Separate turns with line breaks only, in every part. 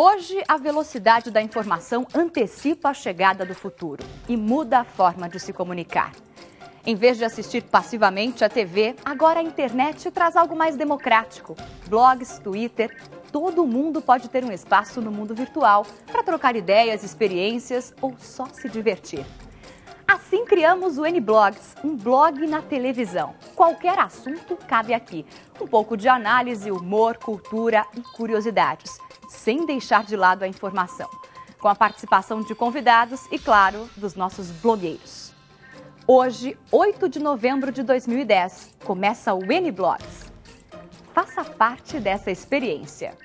Hoje, a velocidade da informação antecipa a chegada do futuro e muda a forma de se comunicar. Em vez de assistir passivamente à TV, agora a internet traz algo mais democrático. Blogs, Twitter, todo mundo pode ter um espaço no mundo virtual para trocar ideias, experiências ou só se divertir. Assim criamos o N-Blogs, um blog na televisão. Qualquer assunto cabe aqui. Um pouco de análise, humor, cultura e curiosidades, sem deixar de lado a informação. Com a participação de convidados e, claro, dos nossos blogueiros. Hoje, 8 de novembro de 2010, começa o N-Blogs. Faça parte dessa experiência.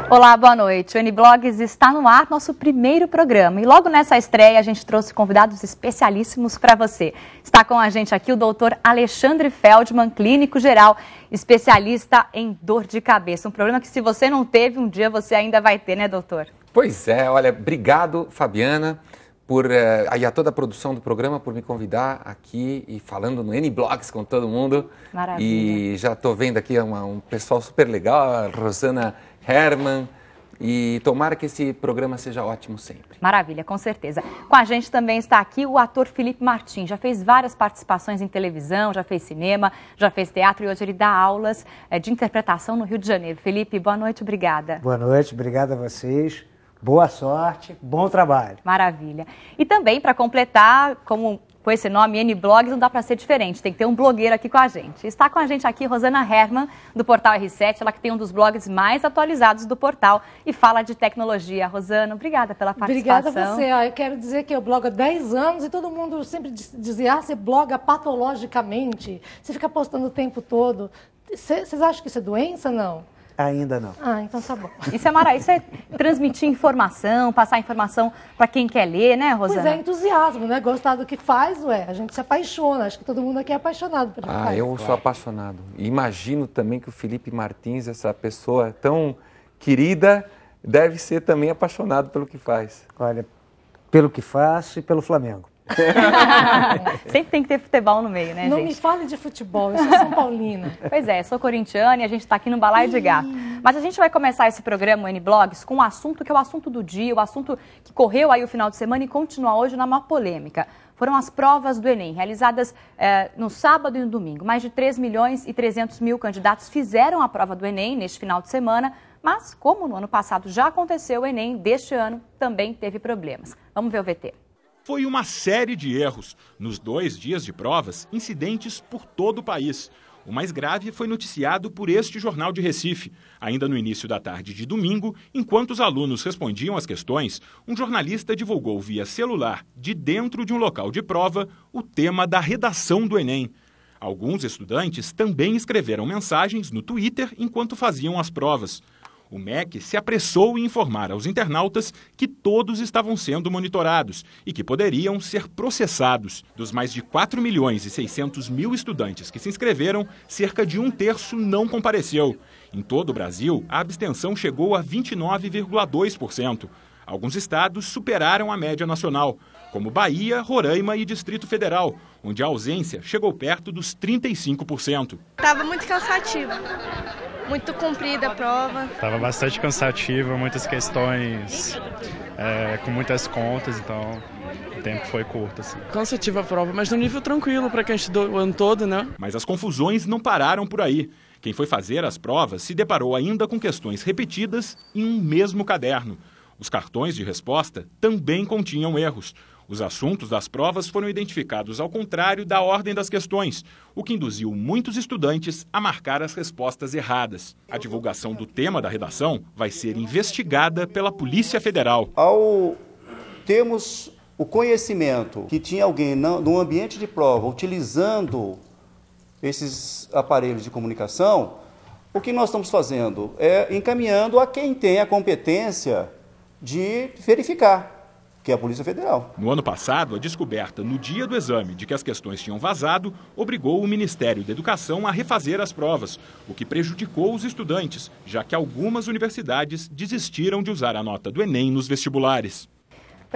Olá, boa noite. O N-Blogs está no ar, nosso primeiro programa. E logo nessa estreia, a gente trouxe convidados especialíssimos para você. Está com a gente aqui o doutor Alexandre Feldman, clínico geral, especialista em dor de cabeça. Um problema que, se você não teve, um dia você ainda vai ter, né, doutor?
Pois é, olha, obrigado, Fabiana, e a toda a produção do programa por me convidar aqui e falando no N-Blogs com todo mundo.
Maravilha.
E já estou vendo aqui um pessoal super legal, a Rosana Herman, e tomara que esse programa seja ótimo sempre.
Maravilha, com certeza. Com a gente também está aqui o ator Felipe Martins. Já fez várias participações em televisão, já fez cinema, já fez teatro e hoje ele dá aulas de interpretação no Rio de Janeiro. Felipe, boa noite, obrigada.
Boa noite, obrigado a vocês. Boa sorte, bom trabalho.
Maravilha. E também, para completar, com esse nome, N-Blogs, não dá para ser diferente, tem que ter um blogueiro aqui com a gente. Está com a gente aqui Rosana Herman, do portal R7, ela que tem um dos blogs mais atualizados do portal e fala de tecnologia. Rosana, obrigada pela participação.
Obrigada a você. Eu quero dizer que eu blogo há 10 anos e todo mundo sempre dizia, você bloga patologicamente, você fica postando o tempo todo. Vocês acham que isso é doença, não?
Ainda não.
Ah, então tá bom.
Isso é transmitir informação, passar informação para quem quer ler, né, Rosana?
Pois é, entusiasmo, né? Gostar do que faz, a gente se apaixona. Acho que todo mundo aqui é apaixonado pelo que faz.
Eu sou apaixonado. Imagino também que o Felipe Martins, essa pessoa tão querida, deve ser também apaixonado pelo que faz.
Olha, pelo que faço e pelo Flamengo.
Sempre tem que ter futebol no meio, né,
Não
gente?
me fale de futebol, eu sou São Paulina.
Pois é, sou corintiana e a gente está aqui no Balaio de Gato. Mas a gente vai começar esse programa, o N-Blogs, com um assunto que é o assunto do dia, o assunto que correu aí o final de semana e continua hoje na maior polêmica. Foram as provas do Enem, realizadas no sábado e no domingo. Mais de 3 milhões e 300 mil candidatos fizeram a prova do Enem neste final de semana, mas como no ano passado já aconteceu, o Enem deste ano também teve problemas. Vamos ver o VT.
Foi uma série de erros. Nos 2 dias de provas, incidentes por todo o país. O mais grave foi noticiado por este jornal de Recife. Ainda no início da tarde de domingo, enquanto os alunos respondiam às questões, um jornalista divulgou via celular, de dentro de um local de prova, o tema da redação do Enem. Alguns estudantes também escreveram mensagens no Twitter enquanto faziam as provas. O MEC se apressou em informar aos internautas que todos estavam sendo monitorados e que poderiam ser processados. Dos mais de 4 milhões e 600 mil estudantes que se inscreveram, cerca de 1/3 não compareceu. Em todo o Brasil, a abstenção chegou a 29,2%. Alguns estados superaram a média nacional, como Bahia, Roraima e Distrito Federal, onde a ausência chegou perto dos 35%.
Estava muito cansativo. Muito comprida a prova.
Estava bastante cansativa, muitas questões com muitas contas, então o tempo foi curto. Assim.
Cansativa a prova, mas no nível tranquilo para quem estudou o ano todo, né?
Mas as confusões não pararam por aí. Quem foi fazer as provas se deparou ainda com questões repetidas em um mesmo caderno. Os cartões de resposta também continham erros. Os assuntos das provas foram identificados ao contrário da ordem das questões, o que induziu muitos estudantes a marcar as respostas erradas. A divulgação do tema da redação vai ser investigada pela Polícia Federal.
Ao termos o conhecimento que tinha alguém no ambiente de prova utilizando esses aparelhos de comunicação, o que nós estamos fazendo é encaminhando a quem tem a competência de verificar, que é a Polícia Federal.
No ano passado, a descoberta no dia do exame de que as questões tinham vazado obrigou o Ministério da Educação a refazer as provas, o que prejudicou os estudantes, já que algumas universidades desistiram de usar a nota do Enem nos vestibulares.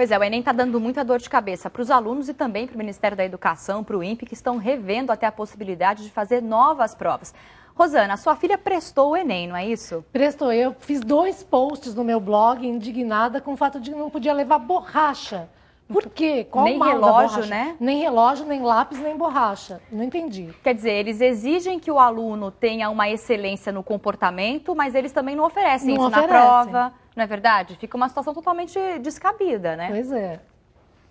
Pois é, o Enem está dando muita dor de cabeça para os alunos e também para o Ministério da Educação, para o INPE, que estão revendo até a possibilidade de fazer novas provas. Rosana, sua filha prestou o Enem, não é isso?
Prestou. Eu fiz 2 posts no meu blog, indignada com o fato de que não podia levar borracha. Por quê? Qual
nem
o mal
relógio,
da borracha?
né?
Nem relógio, nem lápis, nem borracha. Não entendi.
Quer dizer, eles exigem que o aluno tenha uma excelência no comportamento, mas eles também não oferecem isso na prova, não é verdade? Fica uma situação totalmente descabida, né?
Pois é.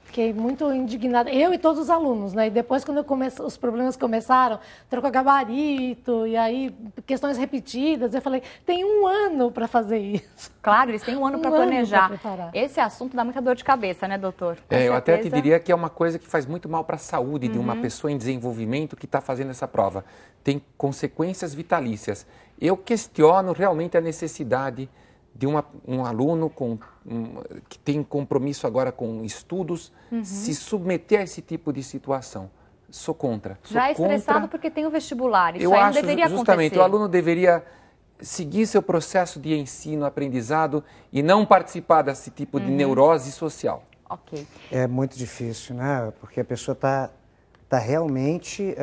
Fiquei muito indignada, eu e todos os alunos, né? E depois, quando os problemas começaram, trocou gabarito, e aí questões repetidas, eu falei, tem 1 ano para fazer isso.
Claro, eles têm 1 ano para planejar.
Preparar.
Esse assunto dá muita dor de cabeça, né, doutor?
Eu até te diria que é uma coisa que faz muito mal para a saúde de uma pessoa em desenvolvimento que está fazendo essa prova. Tem consequências vitalícias. Eu questiono realmente a necessidade de um aluno que tem compromisso agora com estudos, se submeter a esse tipo de situação. Sou contra.
Já é estressado porque tem o vestibular. Isso
eu
aí
acho,
não deveria
justamente,
acontecer.
o aluno deveria seguir seu processo de ensino, aprendizado e não participar desse tipo de neurose social.
Ok.
É muito difícil, né? Porque a pessoa está realmente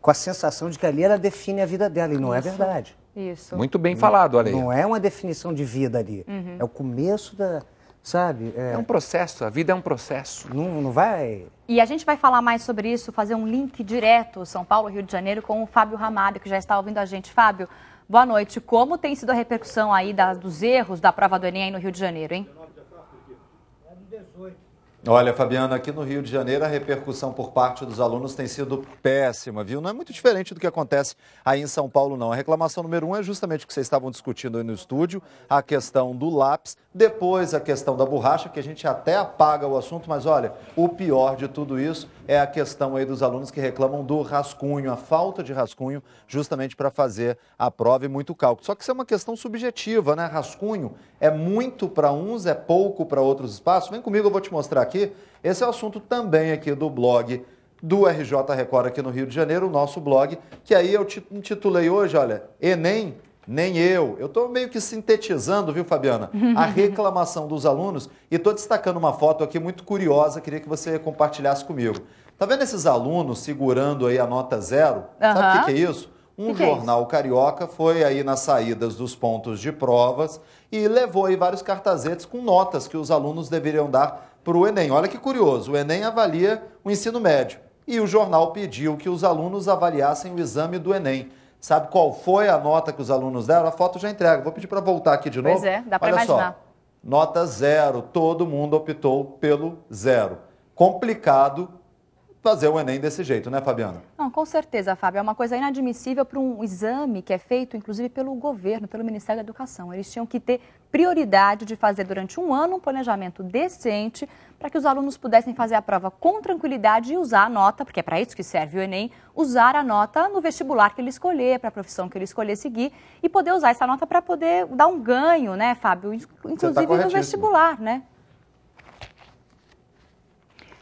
com a sensação de que ali ela define a vida dela, e não é verdade.
Isso.
Muito bem falado, olha aí.
Não é uma definição de vida ali. É o começo da, sabe?
É um processo, a vida é um processo.
Não vai...
E a gente vai falar mais sobre isso, fazer um link direto São Paulo, Rio de Janeiro, com o Fábio Ramalho, que já está ouvindo a gente. Fábio, boa noite. Como tem sido a repercussão aí dos erros da prova do Enem aí no Rio de Janeiro, hein?
Olha, Fabiana, aqui no Rio de Janeiro a repercussão por parte dos alunos tem sido péssima, viu? Não é muito diferente do que acontece aí em São Paulo, não. A reclamação número 1 é justamente o que vocês estavam discutindo aí no estúdio, a questão do lápis, depois a questão da borracha, que a gente até apaga o assunto, mas olha, o pior de tudo isso é a questão aí dos alunos que reclamam do rascunho, a falta de rascunho, justamente para fazer a prova e muito cálculo. Só que isso é uma questão subjetiva, né? Rascunho é muito para uns, é pouco para outros espaços. Vem comigo, eu vou te mostrar aqui. Esse é o assunto também aqui do blog do RJ Record aqui no Rio de Janeiro, o nosso blog, que aí eu intitulei hoje, olha, Enem, nem eu. Eu estou meio que sintetizando, viu, Fabiana, a reclamação dos alunos e estou destacando uma foto aqui muito curiosa, queria que você compartilhasse comigo. Tá vendo esses alunos segurando aí a nota 0? Sabe o que é isso? Um jornal carioca foi aí nas saídas dos pontos de provas e levou aí vários cartazetes com notas que os alunos deveriam dar para o Enem. Olha que curioso, o Enem avalia o ensino médio e o jornal pediu que os alunos avaliassem o exame do Enem. Sabe qual foi a nota que os alunos deram? A foto já entrega. Vou pedir para voltar aqui de novo.
Pois é, dá para imaginar.
Só, nota 0, todo mundo optou pelo 0. Complicado fazer o Enem desse jeito, né, Fabiana?
Não, com certeza, Fábio. É uma coisa inadmissível para um exame que é feito, inclusive, pelo governo, pelo Ministério da Educação. Eles tinham que ter prioridade de fazer durante 1 ano um planejamento decente para que os alunos pudessem fazer a prova com tranquilidade e usar a nota, porque é para isso que serve o Enem, usar a nota no vestibular que ele escolher, para a profissão que ele escolher seguir e poder usar essa nota para poder dar um ganho, né, Fábio? Inclusive no vestibular, né?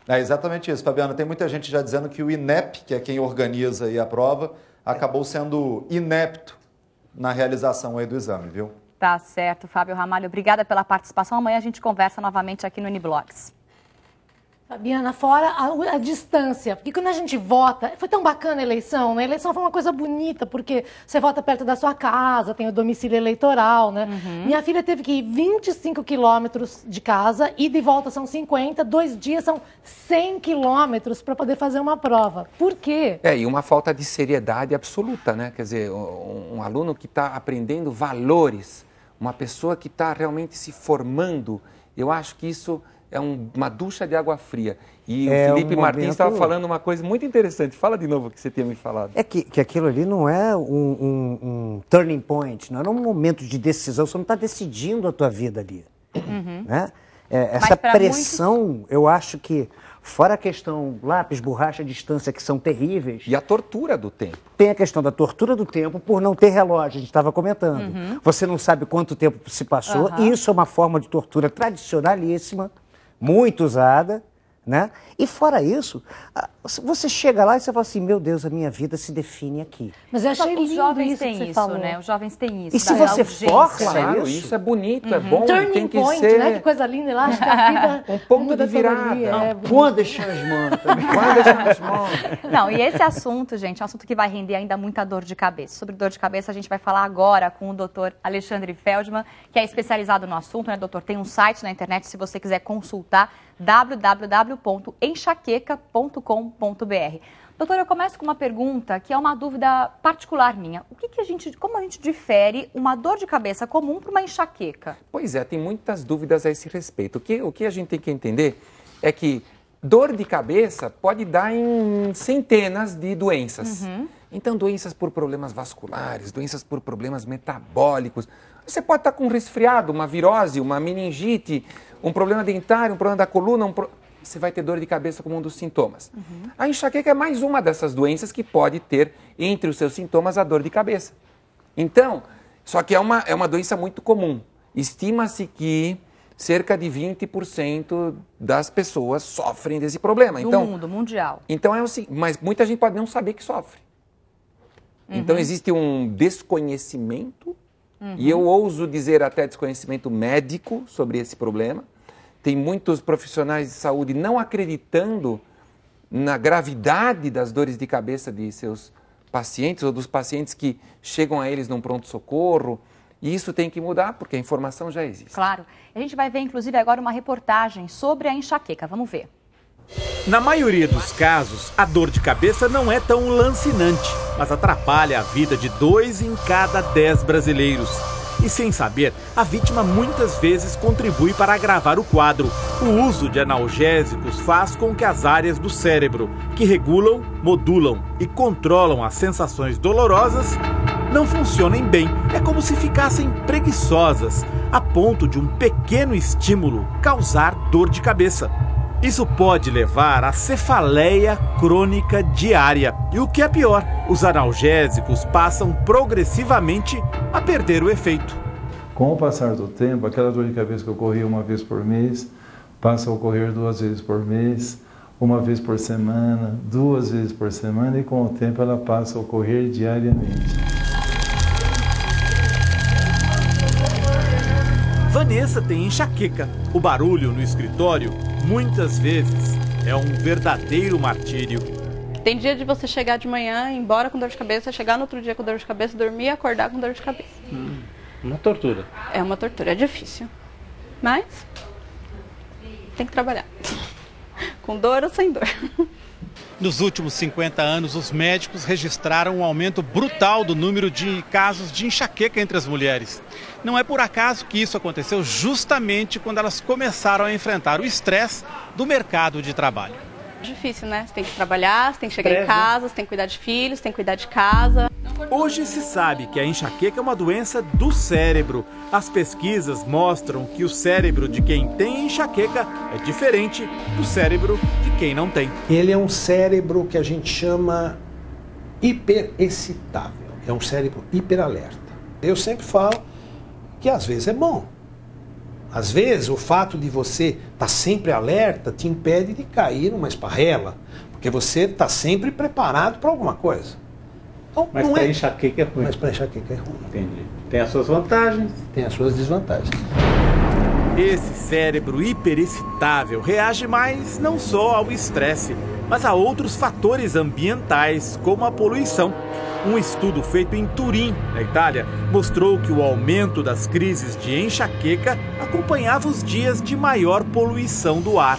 É exatamente isso, Fabiana. Tem muita gente já dizendo que o INEP, que é quem organiza aí a prova, acabou sendo inepto na realização aí do exame, viu?
Tá certo, Fábio Ramalho. Obrigada pela participação. Amanhã a gente conversa novamente aqui no Uniblogs.
Fabiana, fora a distância, porque quando a gente vota, foi tão bacana a eleição, né? A eleição foi uma coisa bonita, porque você vota perto da sua casa, tem o domicílio eleitoral, né? Minha filha teve que ir 25 quilômetros de casa, ida e volta são 50, 2 dias são 100 quilômetros para poder fazer uma prova. Por quê?
E uma falta de seriedade absoluta, né? Quer dizer, um aluno que está aprendendo valores, uma pessoa que está realmente se formando, eu acho que isso é uma ducha de água fria. E o Felipe Martins estava falando uma coisa muito interessante. Fala de novo o que você tinha me falado.
É que aquilo ali não é um turning point, não é um momento de decisão. Você não está decidindo a tua vida ali. Né? Essa pressão, muitos... eu acho que, fora a questão lápis, borracha, distância, que são terríveis...
E a tortura do tempo.
Tem a questão da tortura do tempo por não ter relógio, a gente estava comentando. Você não sabe quanto tempo se passou, e isso é uma forma de tortura tradicionalíssima, muito usada, né? E fora isso, você chega lá e você fala assim, meu Deus, a minha vida se define aqui.
Mas eu achei
Os jovens
isso
têm
que você
isso,
falou.
né? Os jovens têm isso.
E se você força
claro,
isso
é bonito, é bom,
Turning
tem que
point,
ser...
né? Que coisa linda, eu acho que a vida
um ponto
muda
de virada.
todo dia,
Quando deixar as mãos também.
Quando deixar as mãos.
Não, e esse assunto, gente, é um assunto que vai render ainda muita dor de cabeça. Sobre dor de cabeça, a gente vai falar agora com o doutor Alexandre Feldman, que é especializado no assunto, né, doutor? Tem um site na internet, se você quiser consultar, www.enxaqueca.com.br. Doutor, eu começo com uma pergunta que é uma dúvida particular minha. Como a gente difere uma dor de cabeça comum para uma enxaqueca?
Pois é, tem muitas dúvidas a esse respeito. O que a gente tem que entender é que dor de cabeça pode dar em centenas de doenças. Então, doenças por problemas vasculares, doenças por problemas metabólicos. Você pode estar com um resfriado, uma virose, uma meningite, um problema dentário, um problema da coluna, você vai ter dor de cabeça como um dos sintomas. A enxaqueca é mais uma dessas doenças que pode ter entre os seus sintomas a dor de cabeça. Então, só que é uma doença muito comum. Estima-se que cerca de 20% das pessoas sofrem desse problema.
Do mundo, mundial.
Então é o seguinte, mas muita gente pode não saber que sofre. Então existe um desconhecimento, e eu ouso dizer até desconhecimento médico sobre esse problema. Tem muitos profissionais de saúde não acreditando na gravidade das dores de cabeça de seus pacientes ou dos pacientes que chegam a eles num pronto-socorro. E isso tem que mudar, porque a informação já existe.
Claro. A gente vai ver, inclusive, agora uma reportagem sobre a enxaqueca. Vamos ver.
Na maioria dos casos, a dor de cabeça não é tão lancinante, mas atrapalha a vida de 2 em cada 10 brasileiros. E sem saber, a vítima muitas vezes contribui para agravar o quadro. O uso de analgésicos faz com que as áreas do cérebro, que regulam, modulam e controlam as sensações dolorosas, não funcionem bem. É como se ficassem preguiçosas, a ponto de um pequeno estímulo causar dor de cabeça. Isso pode levar à cefaleia crônica diária. E o que é pior, os analgésicos passam progressivamente a perder o efeito.
Com o passar do tempo, aquela dor de cabeça que ocorria uma vez por mês, passa a ocorrer 2 vezes por mês, 1 vez por semana, 2 vezes por semana, e com o tempo ela passa a ocorrer diariamente.
Vanessa tem enxaqueca. O barulho no escritório, muitas vezes, é um verdadeiro martírio.
Tem dia de você chegar de manhã, ir embora com dor de cabeça, chegar no outro dia com dor de cabeça, dormir e acordar com dor de cabeça.
Uma tortura.
É uma tortura, é difícil. Mas tem que trabalhar. Com dor ou sem dor.
Nos últimos 50 anos, os médicos registraram um aumento brutal do número de casos de enxaqueca entre as mulheres. Não é por acaso que isso aconteceu justamente quando elas começaram a enfrentar o estresse do mercado de trabalho.
Difícil, né? Você tem que trabalhar, você tem que chegar em casa, você tem que cuidar de filhos, você tem que cuidar de casa.
Hoje se sabe que a enxaqueca é uma doença do cérebro. As pesquisas mostram que o cérebro de quem tem enxaqueca é diferente do cérebro de quem não tem.
Ele é um cérebro que a gente chama hiperexcitável. É um cérebro hiperalerta. Eu sempre falo que às vezes é bom. Às vezes o fato de você estar sempre alerta te impede de cair numa esparrela, porque você está sempre preparado para alguma coisa. Então,
mas para enxaqueca é ruim.
Mas para enxaqueca é ruim.
Entendi. Tem as suas vantagens.
Tem as suas desvantagens.
Esse cérebro hiperexcitável reage mais não só ao estresse, mas a outros fatores ambientais, como a poluição. Um estudo feito em Turim, na Itália, mostrou que o aumento das crises de enxaqueca acompanhava os dias de maior poluição do ar.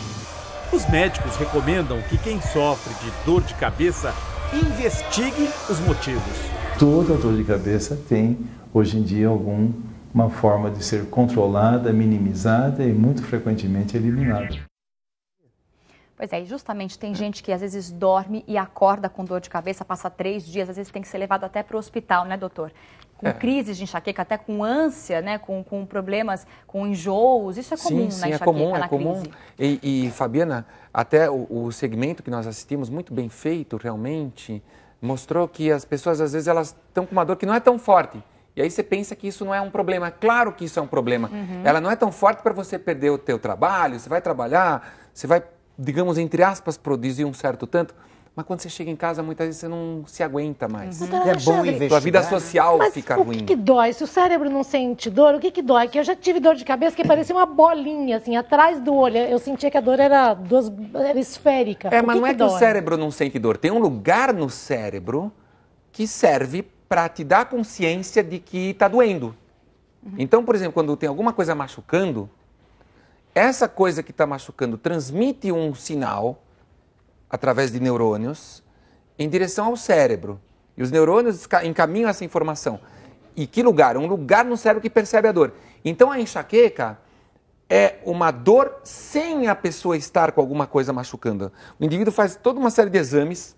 Os médicos recomendam que quem sofre de dor de cabeça investigue os motivos.
Toda dor de cabeça tem, hoje em dia, alguma forma de ser controlada, minimizada e, muito frequentemente, eliminada.
Pois é, e justamente tem gente que às vezes dorme e acorda com dor de cabeça, passa 3 dias, às vezes tem que ser levado até para o hospital, né, doutor? Com crises de enxaqueca, até com ânsia, né, com problemas, com enjoos, isso é comum na enxaqueca, na crise.
E Fabiana, até o segmento que nós assistimos, muito bem feito realmente, mostrou que as pessoas às vezes elas estão com uma dor que não é tão forte. E aí você pensa que isso não é um problema. Claro que isso é um problema. Ela não é tão forte para você perder o teu trabalho, você vai trabalhar, você vai digamos, entre aspas, produzir um certo tanto, mas quando você chega em casa, muitas vezes você não se aguenta mais.
É bom investigar.
Sua vida social
mas
fica ruim.
O que dói? Se o cérebro não sente dor, o que dói? Que eu já tive dor de cabeça que parecia uma bolinha, assim, atrás do olho. Eu sentia que a dor era esférica.
Mas não é que o cérebro não sente dor. Tem um lugar no cérebro que serve para te dar consciência de que está doendo. Então, por exemplo, quando tem alguma coisa machucando, essa coisa que está machucando transmite um sinal através de neurônios em direção ao cérebro. E os neurônios encaminham essa informação. E que lugar? Um lugar no cérebro que percebe a dor. Então, a enxaqueca é uma dor sem a pessoa estar com alguma coisa machucando. O indivíduo faz toda uma série de exames.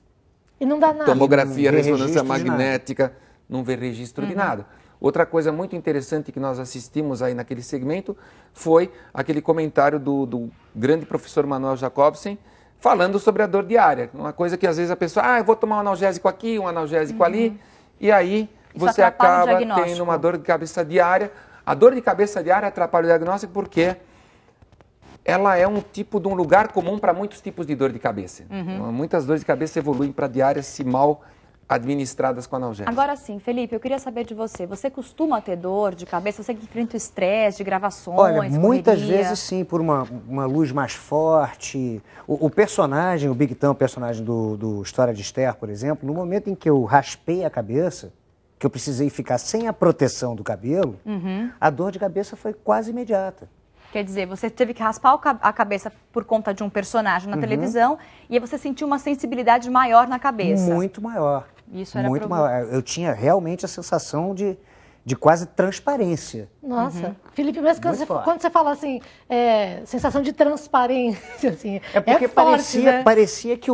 E não dá nada.
Tomografia, ressonância magnética, não vê registro de nada. Outra coisa muito interessante que nós assistimos aí naquele segmento foi aquele comentário do grande professor Manuel Jacobsen falando sobre a dor diária. Uma coisa que às vezes a pessoa, eu vou tomar um analgésico aqui, um analgésico ali, e aí você acaba tendo uma dor de cabeça diária. A dor de cabeça diária atrapalha o diagnóstico porque ela é um tipo de um lugar comum para muitos tipos de dor de cabeça. Muitas dores de cabeça evoluem para diárias se mal administradas com analgésicos.
Agora sim, Felipe, eu queria saber de você. Você costuma ter dor de cabeça? Você que enfrenta o estresse de gravações,
Olha, muitas
correria?
vezes sim, por uma luz mais forte. O personagem, o Big Tom, o personagem do História de Esther, por exemplo, no momento em que eu raspei a cabeça, que eu precisei ficar sem a proteção do cabelo, a dor de cabeça foi quase imediata.
Quer dizer, você teve que raspar a cabeça por conta de um personagem na televisão e aí você sentiu uma sensibilidade maior na cabeça.
Muito maior.
Isso era
muito maior. Eu tinha realmente a sensação de quase transparência.
Nossa. Felipe, mas quando você fala assim, sensação de transparência, assim,
é porque
forte, né?
parecia que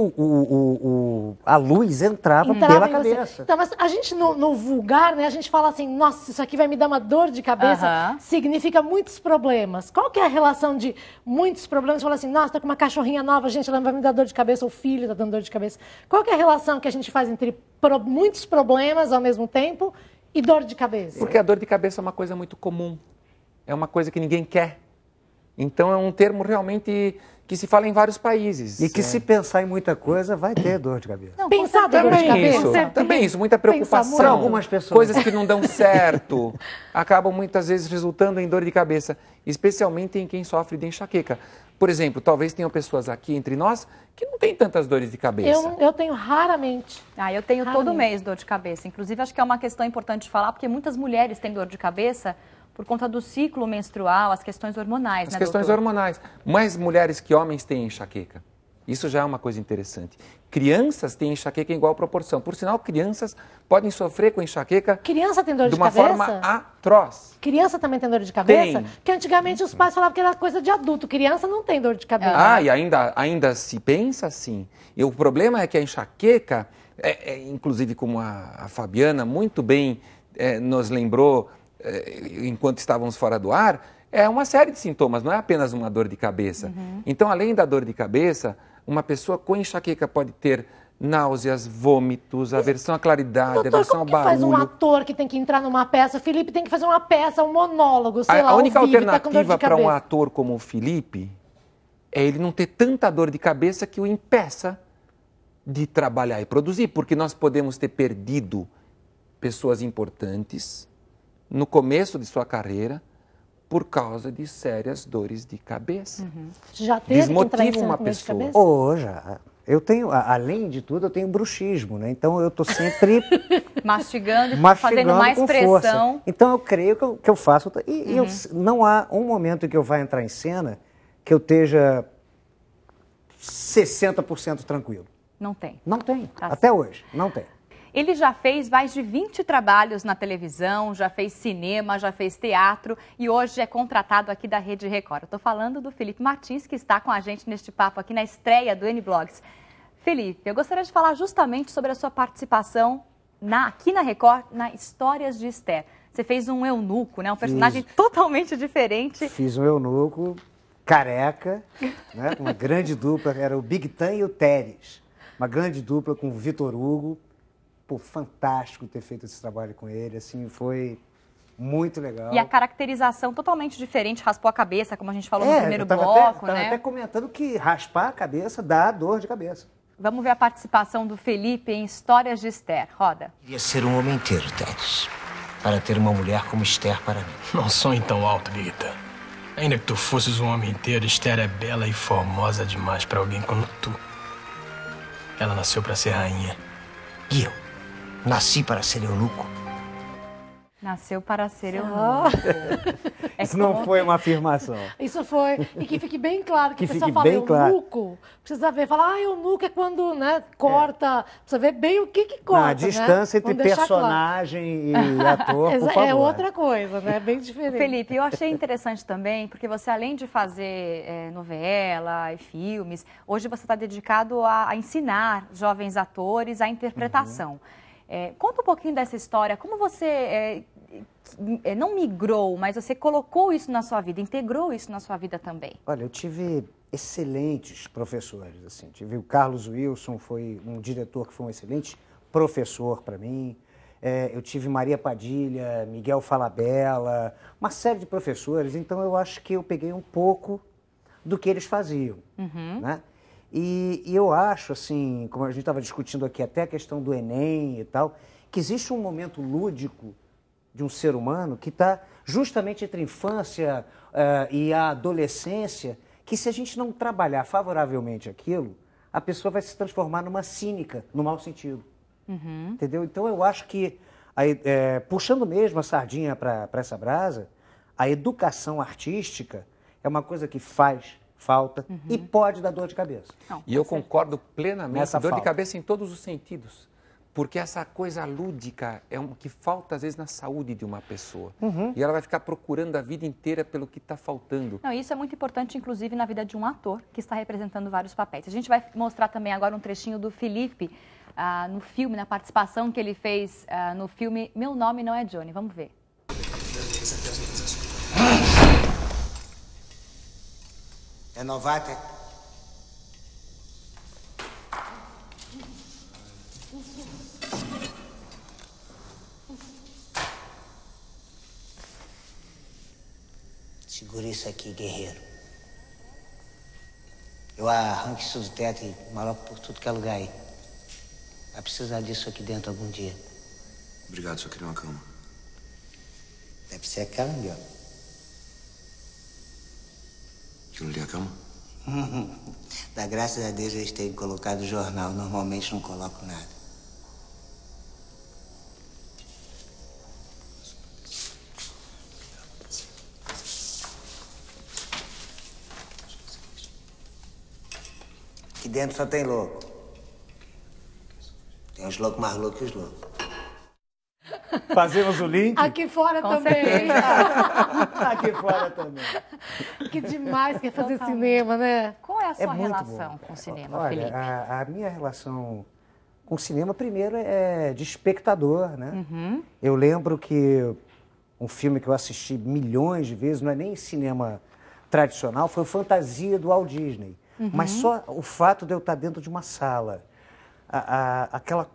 a luz entrava pela cabeça.
Então, mas a gente, no vulgar, né, a gente fala assim, nossa, isso aqui vai me dar uma dor de cabeça, significa muitos problemas. Qual que é a relação de muitos problemas? Você fala assim, nossa, tô com uma cachorrinha nova, gente, ela vai me dar dor de cabeça, o filho tá dando dor de cabeça. Qual que é a relação que a gente faz entre muitos problemas ao mesmo tempo e dor de cabeça?
Porque a dor de cabeça é uma coisa muito comum. É uma coisa que ninguém quer. Então é um termo realmente que se fala em vários países.
E que se pensar em muita coisa, vai ter dor de cabeça.
Não, pensar dor de cabeça.
Também isso, muita preocupação.
Para algumas pessoas.
Coisas que não dão certo, acabam muitas vezes resultando em dor de cabeça, especialmente em quem sofre de enxaqueca. Por exemplo, talvez tenham pessoas aqui entre nós que não têm tantas dores de cabeça.
Eu tenho raramente.
Eu tenho todo mês dor de cabeça. Inclusive, acho que é uma questão importante de falar, porque muitas mulheres têm dor de cabeça por conta do ciclo menstrual, as questões hormonais,
As questões hormonais. Mais mulheres que homens têm enxaqueca. Isso já é uma coisa interessante. Crianças têm enxaqueca em igual proporção. Por sinal, crianças podem sofrer com enxaqueca.
Criança tem dor de
uma
cabeça?
forma atroz.
Criança também tem dor de cabeça?
Tem.
Porque antigamente os pais falavam que era coisa de adulto. Criança não tem dor de cabeça.
E ainda se pensa assim. E o problema é que a enxaqueca, inclusive como a Fabiana muito bem nos lembrou enquanto estávamos fora do ar, é uma série de sintomas, não é apenas uma dor de cabeça. Então, além da dor de cabeça, uma pessoa com enxaqueca pode ter náuseas, vômitos, aversão à claridade, aversão ao barulho.
Faz um ator que tem que entrar numa peça? O Felipe tem que fazer uma peça, um monólogo, sei lá,
a única
ao vivo,
alternativa para um ator como o Felipe é ele não ter tanta dor de cabeça que o impeça de trabalhar e produzir, porque nós podemos ter perdido pessoas importantes no começo de sua carreira por causa de sérias dores de cabeça.
Já teve
desmotiva uma pessoa.
Já. Eu tenho, além de tudo, eu tenho bruxismo, né? Então eu estou sempre
mastigando, fazendo mais pressão.
Força. Então eu creio que eu faço. E não há um momento que eu vá entrar em cena que eu esteja 60% tranquilo.
Não tem.
Não tem. Até hoje, não tem.
Ele já fez mais de 20 trabalhos na televisão, já fez cinema, já fez teatro e hoje é contratado aqui da Rede Record. Eu estou falando do Felipe Martins, que está com a gente neste papo aqui na estreia do N-Blogs. Felipe, eu gostaria de falar justamente sobre a sua participação aqui na Record, na Histórias de Esther. Você fez um eunuco, né? Um personagem totalmente diferente.
Fiz um eunuco careca, né? Uma grande dupla, era o Big Tom e o Teres. Uma grande dupla com o Vitor Hugo. Pô, fantástico ter feito esse trabalho com ele, assim, foi Muito legal.
E a caracterização totalmente diferente, raspou a cabeça, como a gente falou no primeiro bloco,
né? Eu tava até comentando que raspar a cabeça dá dor de cabeça.
Vamos ver a participação do Felipe em Histórias de Esther. Roda.
Queria ser um homem inteiro, Teres. Para ter uma mulher como Esther para mim.
Não sonhe tão alto, Birita. Ainda que tu fosses um homem inteiro, Esther é bela e formosa demais para alguém como tu. Ela nasceu para ser rainha.
E eu? Nasci para ser eunuco.
Nasceu para ser eunuco.
Isso não foi uma afirmação.
Isso foi. E que fique bem claro que o pessoal fala eunuco. Precisa ver. Fala, eunuco é quando, né, corta. Precisa ver bem o que corta,
a distância, né? Entre personagem e ator, por favor.
É outra coisa, né? Bem diferente.
Felipe, eu achei interessante também, porque você, além de fazer novela e filmes, hoje você está dedicado a ensinar jovens atores a interpretação. Conta um pouquinho dessa história. Como você não migrou, mas você colocou isso na sua vida, integrou isso na sua vida também?
Olha, eu tive excelentes professores, assim. Tive o Carlos Wilson, foi um diretor que foi um excelente professor para mim. Eu tive Maria Padilha, Miguel Falabella, uma série de professores. Então, eu acho que eu peguei um pouco do que eles faziam, né? E eu acho, assim, como a gente estava discutindo aqui, até a questão do Enem e tal, que existe um momento lúdico de um ser humano que está justamente entre a infância e a adolescência, que se a gente não trabalhar favoravelmente aquilo, a pessoa vai se transformar numa cínica, no mau sentido. Entendeu? Então eu acho que, puxando mesmo a sardinha para essa brasa, a educação artística é uma coisa que faz falta e pode dar dor de cabeça.
E eu concordo plenamente,
Nessa
dor
falta.
de cabeça em todos os sentidos. Porque essa coisa lúdica é o que falta, às vezes, na saúde de uma pessoa. E ela vai ficar procurando a vida inteira pelo que está faltando.
Não, isso é muito importante, inclusive, na vida de um ator que está representando vários papéis. A gente vai mostrar também agora um trechinho do Felipe no filme, na participação que ele fez no filme Meu Nome Não é Johnny. Vamos ver.
É novata? Segura isso aqui, guerreiro. Eu arranco isso do teto e maloco por tudo que é lugar aí. Vai precisar disso aqui dentro algum dia.
Obrigado, só queria uma cama.
Deve ser aquela ali, ó.
Aquilo ali é a cama?
Dá graças a Deus eles terem colocado o jornal. Normalmente não coloco nada. Aqui dentro só tem louco. Tem uns loucos mais loucos que os loucos.
Fazemos o link?
Aqui fora
Com
também.
certeza.
Aqui fora também.
Que demais que é fazer cinema, né?
Qual é a sua
muito
relação
bom.
com o cinema,
Olha,
Felipe?
a minha relação com o cinema, primeiro, é de espectador, né? Eu lembro que um filme que eu assisti milhões de vezes, não é nem cinema tradicional, foi o Fantasia do Walt Disney. Mas só o fato de eu estar dentro de uma sala, aquela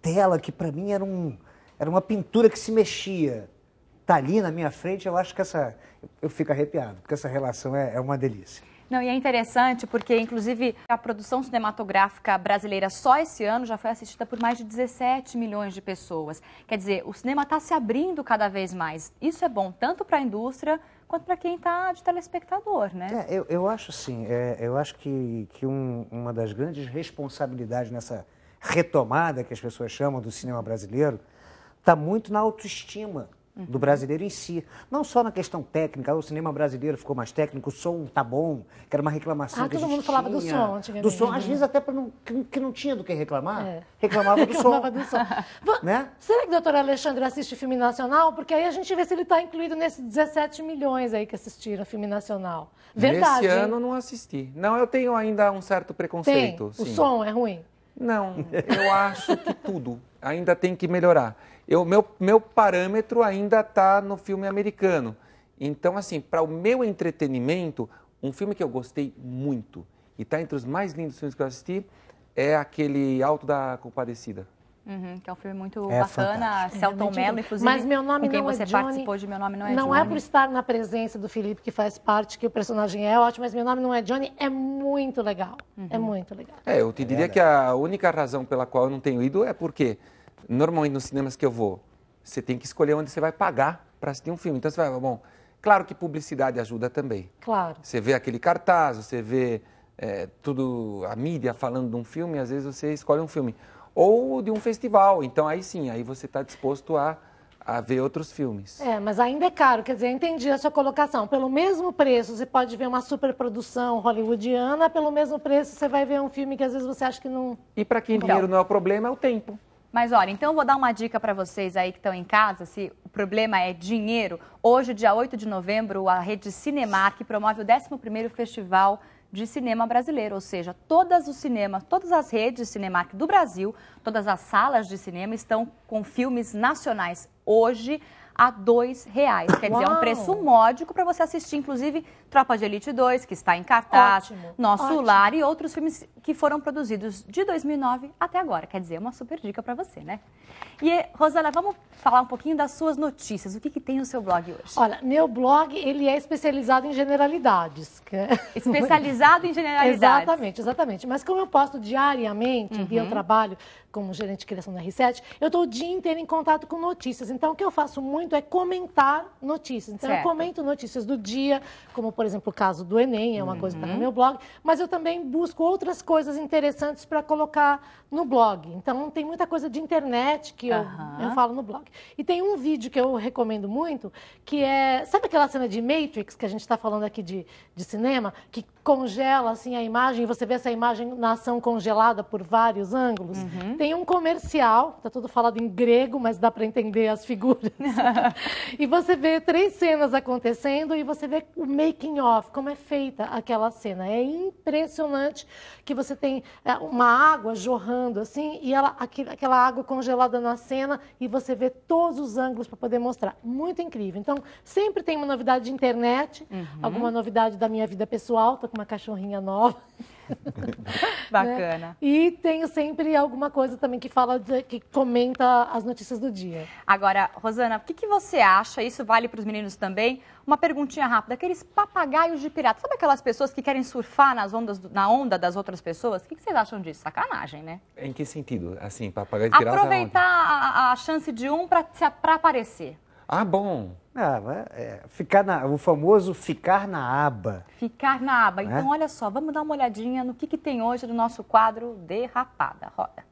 tela que para mim era uma pintura que se mexia, tá ali na minha frente, eu acho que eu fico arrepiado, porque essa relação é uma delícia.
Não, e é interessante porque, inclusive, a produção cinematográfica brasileira só esse ano já foi assistida por mais de 17 milhões de pessoas. Quer dizer, o cinema está se abrindo cada vez mais. Isso é bom tanto para a indústria quanto para quem está de telespectador, né?
Eu acho assim, eu acho que uma das grandes responsabilidades nessa retomada que as pessoas chamam do cinema brasileiro está muito na autoestima do brasileiro em si. Não só na questão técnica, o cinema brasileiro ficou mais técnico, o som tá bom, que era uma reclamação que a gente
todo mundo falava do som antigamente.
Do som, às vezes até que não tinha do que reclamar, reclamava do som. Né?
Será que o doutor Alexandre assiste filme nacional? Porque aí a gente vê se ele está incluído nesses 17 milhões aí que assistiram filme nacional. Verdade.
Nesse ano não assisti. Não, eu tenho ainda um certo preconceito.
Tem? O som é ruim?
Não, eu acho que tudo ainda tem que melhorar. Meu parâmetro ainda está no filme americano. Então, assim, para o meu entretenimento, um filme que eu gostei muito e está entre os mais lindos filmes que eu assisti é aquele Alto da Compadecida.
Que é um filme muito bacana, Celton Mello, inclusive,
mas Meu Nome
com quem
Não É
você
Johnny,
participou de Meu Nome Não É Johnny.
Não é por estar na presença do Felipe, que faz parte, que o personagem é ótimo, mas Meu Nome Não É Johnny é muito legal. É muito legal.
Eu te diria que a única razão pela qual eu não tenho ido é porque, normalmente nos cinemas que eu vou, você tem que escolher onde você vai pagar para assistir um filme. Então você vai, bom, claro que publicidade ajuda também.
Claro.
Você vê aquele cartaz, você vê tudo, a mídia falando de um filme, às vezes você escolhe um filme. Ou de um festival, então aí sim, aí você está disposto a ver outros filmes.
Mas ainda é caro, quer dizer, eu entendi a sua colocação. Pelo mesmo preço, você pode ver uma superprodução hollywoodiana, pelo mesmo preço você vai ver um filme que às vezes você acha que não...
E para quem dinheiro não é o problema, é o tempo.
Mas olha, então eu vou dar uma dica para vocês aí que estão em casa, se o problema é dinheiro. Hoje, dia 8 de novembro, a rede Cinemark promove o 11º Festival de Cinema Brasileiro, ou seja, todas os cinemas, todas as redes Cinemark do Brasil, todas as salas de cinema estão com filmes nacionais hoje a R$2. Quer dizer, é um preço módico para você assistir, inclusive, Tropa de Elite 2, que está em cartaz, Nosso Lar e outros filmes que foram produzidos de 2009 até agora. Quer dizer, uma super dica para você, né? E, Rosana, vamos falar um pouquinho das suas notícias. O que tem no seu blog hoje?
Olha, meu blog, ele é especializado em generalidades.
Especializado em generalidades.
Exatamente. Mas como eu posto diariamente, e eu trabalho como gerente de criação da R7, eu estou o dia inteiro em contato com notícias. Então, o que eu faço muito é comentar notícias. Então, eu comento notícias do dia, como, por exemplo, o caso do Enem, é uma coisa que está no meu blog, mas eu também busco outras coisas interessantes para colocar no blog. Então, tem muita coisa de internet que eu falo no blog. E tem um vídeo que eu recomendo muito, que é... Sabe aquela cena de Matrix, que a gente está falando aqui de cinema, que congela assim, a imagem, e você vê essa imagem na ação congelada por vários ângulos? Tem um comercial, está tudo falado em grego, mas dá para entender as figuras. E você vê 3 cenas acontecendo e você vê o making of, como é feita aquela cena. É impressionante que você tem uma água jorrando assim, e aquela água congelada na cena, e você vê todos os ângulos para poder mostrar. Muito incrível. Então, sempre tem uma novidade de internet, alguma novidade da minha vida pessoal, estou com uma cachorrinha nova.
Bacana.
Né? E tenho sempre alguma coisa também que fala, que comenta as notícias do dia.
Agora, Rosana, o que você acha? Isso vale para os meninos também. Uma perguntinha rápida. Aqueles papagaios de pirata. Sabe aquelas pessoas que querem surfar na onda das outras pessoas? O que vocês acham disso? Sacanagem, né?
Em que sentido? Assim, papagaio de pirata?
Aproveitar a chance de um para aparecer.
Ah, bom.
O famoso ficar na aba.
Ficar na aba. Então, olha só, vamos dar uma olhadinha no que tem hoje no nosso quadro Derrapada. Roda.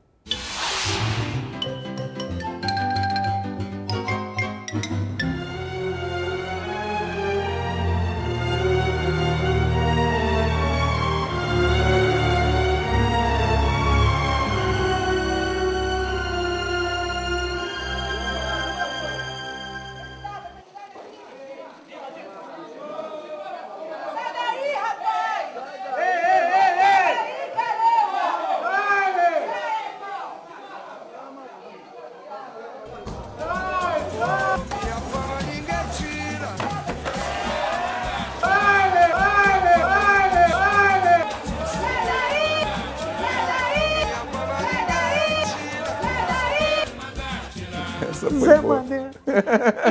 Zé Mané.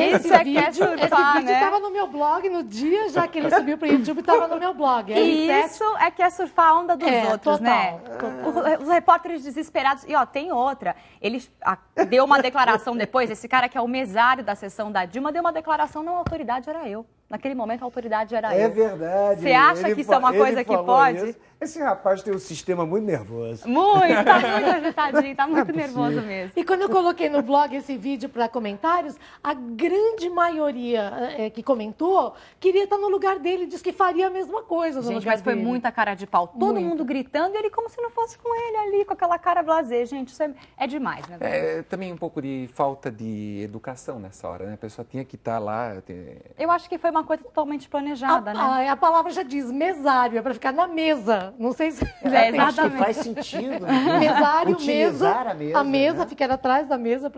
Esse vídeo estava no meu blog no dia, já que ele subiu para o YouTube, estava no meu blog.
Isso é que é surfar a onda dos outros,
total,
né? Total. Os repórteres desesperados. E, tem outra. Ele deu uma declaração depois, esse cara que é o mesário da sessão da Dilma, deu uma declaração, não, a autoridade era eu. Naquele momento, a autoridade era eu.
É verdade.
Você acha que isso é uma coisa que pode?
Isso. Esse rapaz tem um sistema muito nervoso.
Muito, tá muito agitadinho, tá muito nervoso mesmo.
E quando eu coloquei no blog esse vídeo para comentários, a grande maioria que comentou queria estar no lugar dele, disse que faria a mesma coisa no lugar
mas foi
dele.
muita cara de pau. Todo mundo gritando e ele como se não fosse com ele ali, com aquela cara blasé. Gente, isso é demais, né?
Também um pouco de falta de educação nessa hora, né? A pessoa tinha que estar lá.
Eu acho que foi uma coisa totalmente planejada, né?
A palavra já diz mesário, é para ficar na mesa. Não sei se
acho que faz sentido.
Mesário,
utilizar
a mesa, ficar atrás da mesa.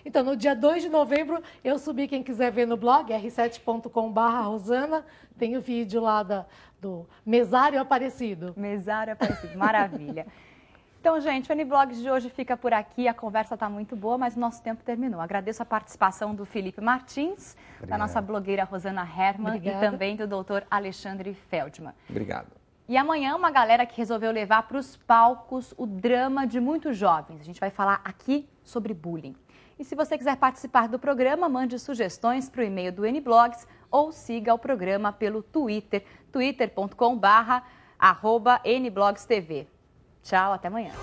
Então, no dia 2 de novembro, eu subi, quem quiser ver no blog, r7.com/Rosana, tem o vídeo lá do Mesário Aparecido.
Mesário Aparecido, maravilha. Então, gente, o N-Blogs de hoje fica por aqui. A conversa está muito boa, mas o nosso tempo terminou. Agradeço a participação do Felipe Martins, da nossa blogueira Rosana Herman e também do doutor Alexandre Feldman.
Obrigado.
E amanhã, uma galera que resolveu levar para os palcos o drama de muitos jovens. A gente vai falar aqui sobre bullying. E se você quiser participar do programa, mande sugestões para o e-mail do N-Blogs ou siga o programa pelo Twitter, twitter.com/NBlogsTV. Tchau, até amanhã.